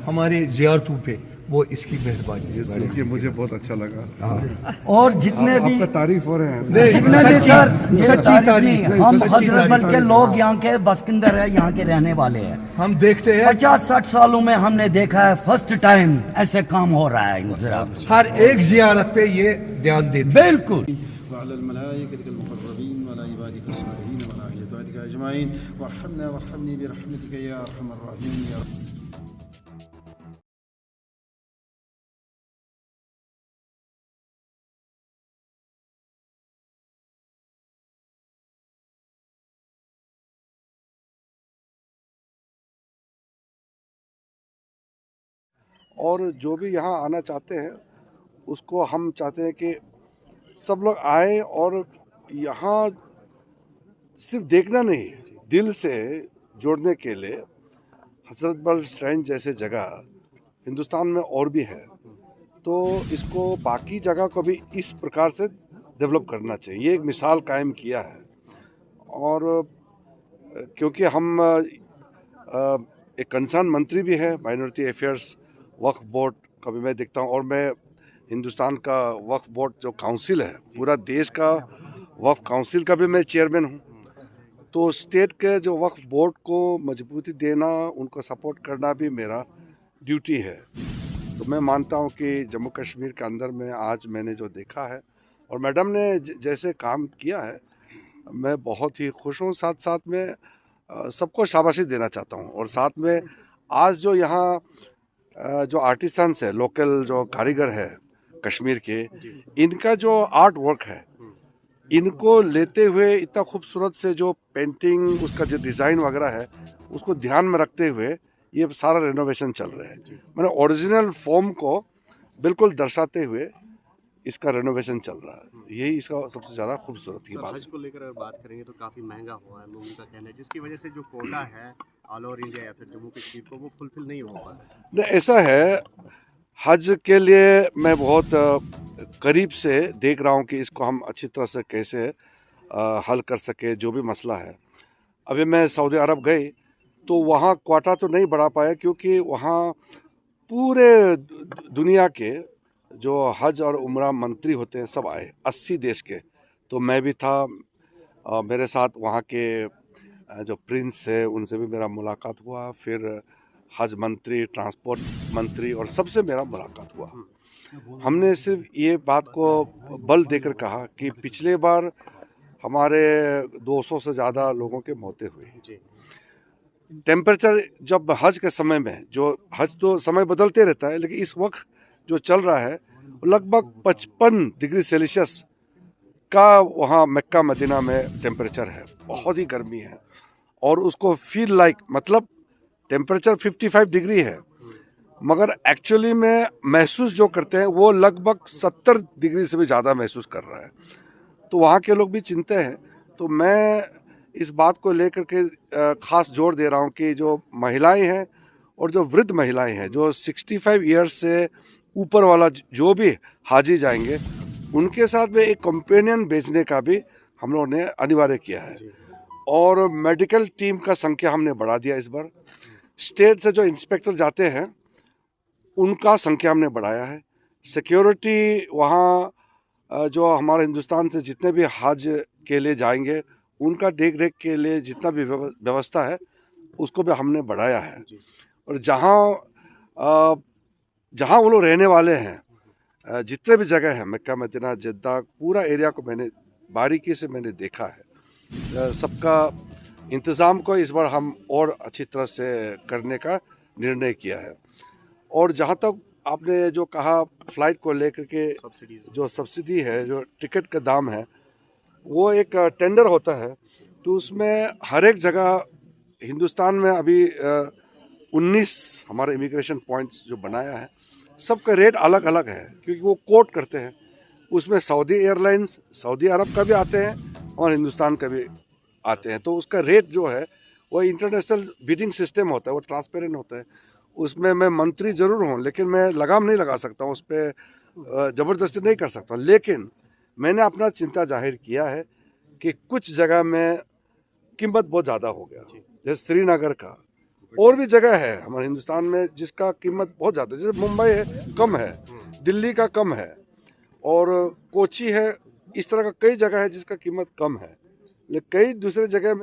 हमारे ज़ियारतों पे, वो इसकी मेहरबानी ये सुन के मुझे बहुत अच्छा लगा। और जितने भी आपका तारीफ हो रहे हैं। जितने भी सर, ये सच्ची तारीफ तारीफ, नहीं, नहीं, हम सच्ची हजरत तारीफ। बल के लोग यहाँ के बसिंदर है, यहाँ के रहने वाले हैं। हम देखते हैं 50-60 सालों में हमने देखा है फर्स्ट टाइम ऐसे काम हो रहा है इनसे। हर एक ज़ियारत पे ये ध्यान देते हैं। बिल्कुल। और जो भी यहाँ आना चाहते हैं उसको हम चाहते हैं कि सब लोग आए और यहाँ सिर्फ देखना नहीं, दिल से जोड़ने के लिए हजरत बल श्राइन जैसे जगह हिंदुस्तान में और भी है, तो इसको बाकी जगह को भी इस प्रकार से डेवलप करना चाहिए। ये एक मिसाल कायम किया है। और क्योंकि हम एक कंसर्न मंत्री भी है, माइनॉरिटी अफेयर्स वक्फ बोर्ड का भी मैं देखता हूँ, और मैं हिंदुस्तान का वक्फ बोर्ड जो काउंसिल है, पूरा देश का वक्फ काउंसिल का भी मैं चेयरमैन हूँ। तो स्टेट के जो वक्फ बोर्ड को मजबूती देना, उनको सपोर्ट करना भी मेरा ड्यूटी है। तो मैं मानता हूँ कि जम्मू कश्मीर के अंदर में आज मैंने जो देखा है और मैडम ने जैसे काम किया है, मैं बहुत ही खुश हूँ। साथ साथ में सबको शाबाशी देना चाहता हूँ। और साथ में आज जो यहाँ जो आर्टिसंस है, लोकल जो कारीगर है कश्मीर के, इनका जो आर्ट वर्क है, इनको लेते हुए इतना खूबसूरत से जो पेंटिंग, उसका जो डिज़ाइन वगैरह है, उसको ध्यान में रखते हुए ये सारा रेनोवेशन चल रहा है। मैंने ओरिजिनल फॉर्म को बिल्कुल दर्शाते हुए इसका रेनोवेशन चल रहा है। यही इसका सबसे ज़्यादा खूबसूरत की बात। हज को लेकर अगर बात करेंगे तो काफ़ी महंगा हुआ है, लोगों का कहना है, जिसकी वजह से जो कोटा है ऑल ओवर इंडिया या फिर जम्मू कश्मीर को, वो फुलफिल नहीं हो पा रहा है। नहीं, ऐसा है, हज के लिए मैं बहुत करीब से देख रहा हूँ कि इसको हम अच्छी तरह से कैसे हल कर सके, जो भी मसला है। अभी मैं सऊदी अरब गई तो वहाँ क्वाटा तो नहीं बढ़ा पाया, क्योंकि वहाँ पूरे दुनिया के जो हज और उम्रा मंत्री होते हैं सब आए, 80 देश के। तो मैं भी था, मेरे साथ वहाँ के जो प्रिंस है उनसे भी मेरा मुलाकात हुआ, फिर हज मंत्री, ट्रांसपोर्ट मंत्री, और सबसे मेरा मुलाकात हुआ। हमने सिर्फ ये बात को बल देकर कहा कि पिछले बार हमारे 200 से ज़्यादा लोगों के मौतें हुई। टेम्परेचर जब हज के समय में, जो हज तो समय बदलते रहता है, लेकिन इस वक्त जो चल रहा है लगभग 55 डिग्री सेल्सियस का वहाँ मक्का मदीना में टेम्परेचर है। बहुत ही गर्मी है, और उसको फील लाइक, मतलब टेम्परेचर 55 डिग्री है, मगर एक्चुअली में महसूस जो करते हैं वो लगभग 70 डिग्री से भी ज़्यादा महसूस कर रहा है। तो वहाँ के लोग भी चिंतित हैं। तो मैं इस बात को लेकर के ख़ास जोर दे रहा हूँ कि जो महिलाएं हैं और जो वृद्ध महिलाएं हैं, जो 65 ईयर्स से ऊपर वाला जो भी हाजी जाएंगे, उनके साथ में एक कंपेनियन भेजने का भी हम लोगों ने अनिवार्य किया है। और मेडिकल टीम का संख्या हमने बढ़ा दिया इस बार। स्टेट से जो इंस्पेक्टर जाते हैं उनका संख्या हमने बढ़ाया है। सिक्योरिटी वहाँ जो हमारे हिंदुस्तान से जितने भी हज के लिए जाएंगे, उनका देख रेख के लिए जितना भी व्यवस्था है उसको भी हमने बढ़ाया है। और जहाँ वो लोग रहने वाले हैं, जितने भी जगह हैं, मक्का मदीना, जद्दा, पूरा एरिया को मैंने बारीकी से मैंने देखा है। सबका इंतज़ाम को इस बार हम और अच्छी तरह से करने का निर्णय किया है। और जहाँ तक आपने जो कहा फ़्लाइट को लेकर के, जो सब्सिडी है, जो टिकट का दाम है, वो एक टेंडर होता है। तो उसमें हर एक जगह हिंदुस्तान में अभी 19 हमारे इमिग्रेशन पॉइंट्स जो बनाया है, सबका रेट अलग अलग है, क्योंकि वो कोट करते हैं। उसमें सऊदी एयरलाइंस, सऊदी अरब का भी आते हैं और हिंदुस्तान का भी आते हैं। तो उसका रेट जो है वो इंटरनेशनल बिडिंग सिस्टम होता है, वो ट्रांसपेरेंट होता है। उसमें मैं मंत्री ज़रूर हूँ, लेकिन मैं लगाम नहीं लगा सकता हूँ, उस पर ज़बरदस्ती नहीं कर सकता हूँ। लेकिन मैंने अपना चिंता जाहिर किया है कि कुछ जगह में कीमत बहुत ज़्यादा हो गया, जैसे श्रीनगर का और भी जगह है हमारे हिंदुस्तान में जिसका कीमत बहुत ज़्यादा है, जैसे मुंबई है कम है, दिल्ली का कम है, और कोची है, इस तरह का कई जगह है जिसका कीमत कम है, लेकिन कई दूसरे जगह में